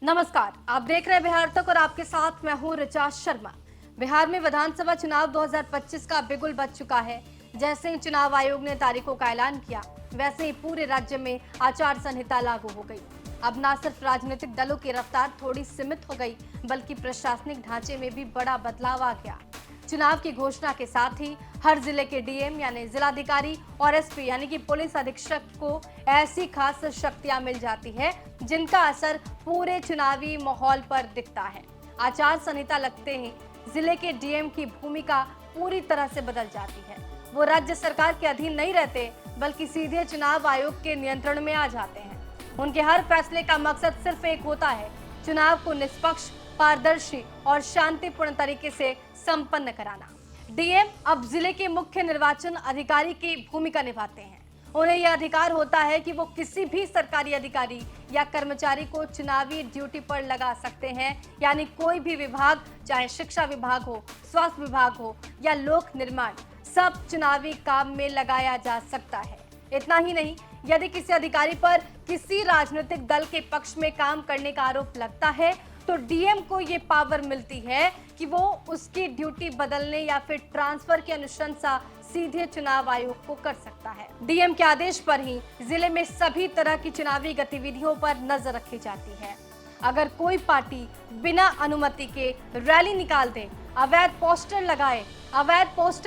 नमस्कार, आप देख रहे हैं बिहार तक और आपके साथ मैं हूं ऋचा शर्मा। बिहार में विधानसभा चुनाव 2025 का बिगुल बज चुका है। जैसे ही चुनाव आयोग ने तारीखों का ऐलान किया, वैसे ही पूरे राज्य में आचार संहिता लागू हो गई। अब न सिर्फ राजनीतिक दलों की रफ्तार थोड़ी सीमित हो गई, बल्कि प्रशासनिक ढांचे में भी बड़ा बदलाव आ गया। चुनाव की घोषणा के साथ ही हर जिले के डीएम यानी जिलाधिकारी और एसपी यानी कि पुलिस अधीक्षक को ऐसी खास शक्तियां मिल जाती है जिनका असर पूरे चुनावी माहौल पर दिखता है। आचार संहिता लगते ही जिले के डीएम की भूमिका पूरी तरह से बदल जाती है। वो राज्य सरकार के अधीन नहीं रहते, बल्कि सीधे चुनाव आयोग के नियंत्रण में आ जाते हैं। उनके हर फैसले का मकसद सिर्फ एक होता है, चुनाव को निष्पक्ष, पारदर्शी और शांतिपूर्ण तरीके से संपन्न कराना। डीएम अब जिले के मुख्य निर्वाचन अधिकारी की भूमिका निभाते हैं। उन्हें यह अधिकार होता है कि वो किसी भी सरकारी अधिकारी या कर्मचारी को चुनावी ड्यूटी पर लगा सकते हैं, यानी कोई भी विभाग, चाहे शिक्षा विभाग हो, स्वास्थ्य विभाग हो या लोक निर्माण, सब चुनावी काम में लगाया जा सकता है। इतना ही नहीं, यदि किसी अधिकारी पर किसी राजनीतिक दल के पक्ष में काम करने का आरोप लगता है तो डीएम को ये पावर मिलती है कि वो उसकी ड्यूटी बदलने या फिर ट्रांसफर की अनुशंसा सीधे चुनाव आयोग को कर सकता है। डीएम के आदेश पर ही जिले में सभी तरह की चुनावी गतिविधियों पर नजर रखी जाती है। अगर कोई पार्टी बिना अनुमति के रैली निकाल दे, अवैध पोस्टर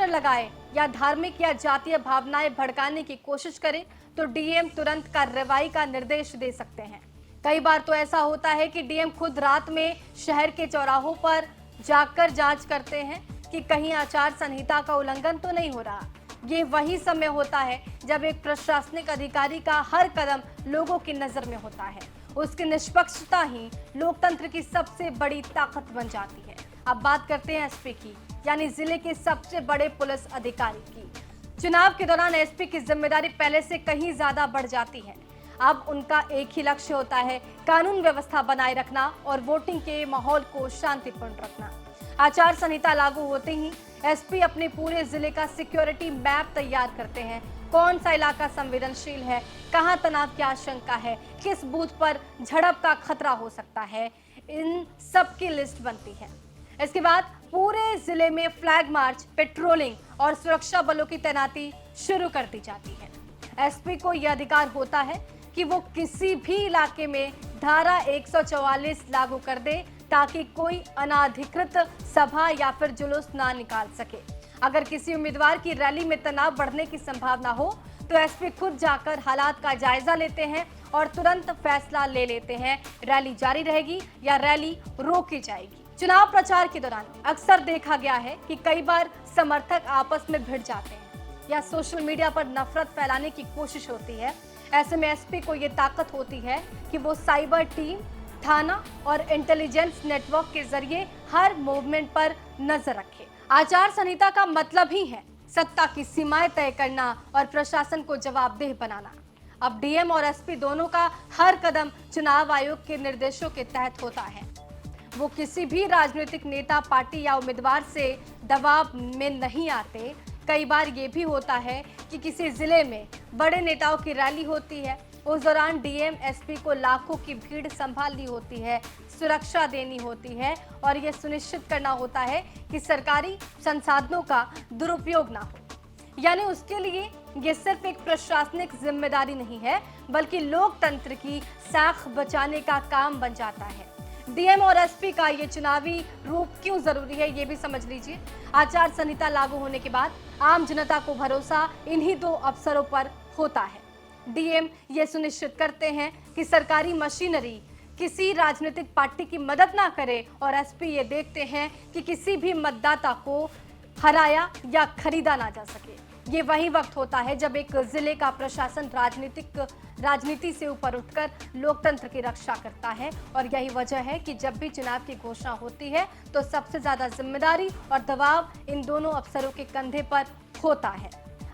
लगाए या धार्मिक या जातीय भावनाएं भड़काने की कोशिश करे तो डीएम तुरंत कार्रवाई का निर्देश दे सकते हैं। कई बार तो ऐसा होता है कि डीएम खुद रात में शहर के चौराहों पर जाकर जांच करते हैं कि कहीं आचार संहिता का उल्लंघन तो नहीं हो रहा। ये वही समय होता है जब एक प्रशासनिक अधिकारी का हर कदम लोगों की नजर में होता है। उसकी निष्पक्षता ही लोकतंत्र की सबसे बड़ी ताकत बन जाती है। अब बात करते हैं एसपी की, यानी जिले के सबसे बड़े पुलिस अधिकारी की। चुनाव के दौरान एसपी की जिम्मेदारी पहले से कहीं ज्यादा बढ़ जाती है। अब उनका एक ही लक्ष्य होता है, कानून व्यवस्था बनाए रखना और वोटिंग के माहौल को शांतिपूर्ण रखना। आचार संहिता लागू होते ही एसपी अपने पूरे जिले का सिक्योरिटी मैप तैयार करते हैं। कौन सा इलाका संवेदनशील है, कहां तनाव की आशंका है, किस बूथ पर झड़प का खतरा हो सकता है, इन सब की लिस्ट बनती है। इसके बाद पूरे जिले में फ्लैग मार्च, पेट्रोलिंग और सुरक्षा बलों की तैनाती शुरू कर दी जाती है। एसपी को यह अधिकार होता है कि वो किसी भी इलाके में धारा 144 लागू कर दे ताकि कोई अनाधिकृत सभा या फिर जुलूस ना निकाल सके। अगर किसी उम्मीदवार की रैली में तनाव बढ़ने की संभावना हो तो एसपी खुद जाकर हालात का जायजा लेते हैं और तुरंत फैसला ले लेते हैं, रैली जारी रहेगी या रैली रोकी जाएगी। चुनाव प्रचार के दौरान अक्सर देखा गया है कि कई बार समर्थक आपस में भिड़ जाते हैं या सोशल मीडिया पर नफरत फैलाने की कोशिश होती है। ऐसे में एसपी को ये ताकत होती है कि वो साइबर टीम, थाना और इंटेलिजेंस नेटवर्क के जरिए हर मूवमेंट पर नजर रखे। आचार संहिता का मतलब ही है सत्ता की सीमाएं तय करना और प्रशासन को जवाबदेह बनाना। अब डीएम और एसपी दोनों का हर कदम चुनाव आयोग के निर्देशों के तहत होता है। वो किसी भी राजनीतिक नेता, पार्टी या उम्मीदवार से दबाव में नहीं आते। कई बार ये भी होता है कि किसी जिले में बड़े नेताओं की रैली होती है, उस दौरान डीएम एसपी को लाखों की भीड़ संभालनी होती है, सुरक्षा देनी होती है और ये सुनिश्चित करना होता है कि सरकारी संसाधनों का दुरुपयोग ना हो। यानी उसके लिए ये सिर्फ एक प्रशासनिक जिम्मेदारी नहीं है, बल्कि लोकतंत्र की साख बचाने का काम बन जाता है। डीएम और एसपी का ये चुनावी रूप क्यों जरूरी है, ये भी समझ लीजिए। आचार संहिता लागू होने के बाद आम जनता को भरोसा इन्हीं दो अफसरों पर होता है। डीएम ये सुनिश्चित करते हैं कि सरकारी मशीनरी किसी राजनीतिक पार्टी की मदद ना करे और एसपी ये देखते हैं कि किसी भी मतदाता को हराया या खरीदा ना जा सके। ये वही वक्त होता है जब एक जिले का प्रशासन राजनीति से ऊपर उठकर लोकतंत्र की रक्षा करता है और यही वजह है कि जब भी चुनाव की घोषणा होती है तो सबसे ज्यादा जिम्मेदारी और दबाव इन दोनों अफसरों के कंधे पर होता है।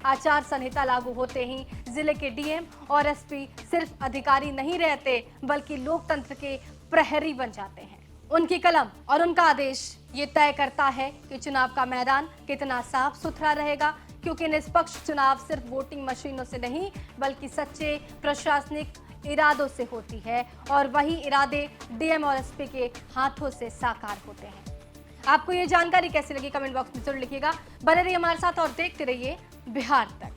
आचार संहिता लागू होते ही जिले के डीएम और एसपी सिर्फ अधिकारी नहीं रहते, बल्कि लोकतंत्र के प्रहरी बन जाते हैं। उनकी कलम और उनका आदेश ये तय करता है कि चुनाव का मैदान कितना साफ सुथरा रहेगा, क्योंकि निष्पक्ष चुनाव सिर्फ वोटिंग मशीनों से नहीं बल्कि सच्चे प्रशासनिक इरादों से होती है और वही इरादे डीएम और एसपी के हाथों से साकार होते हैं। आपको ये जानकारी कैसी लगी कमेंट बॉक्स में जरूर लिखिएगा। बने रहिए हमारे साथ और देखते रहिए बिहार तक।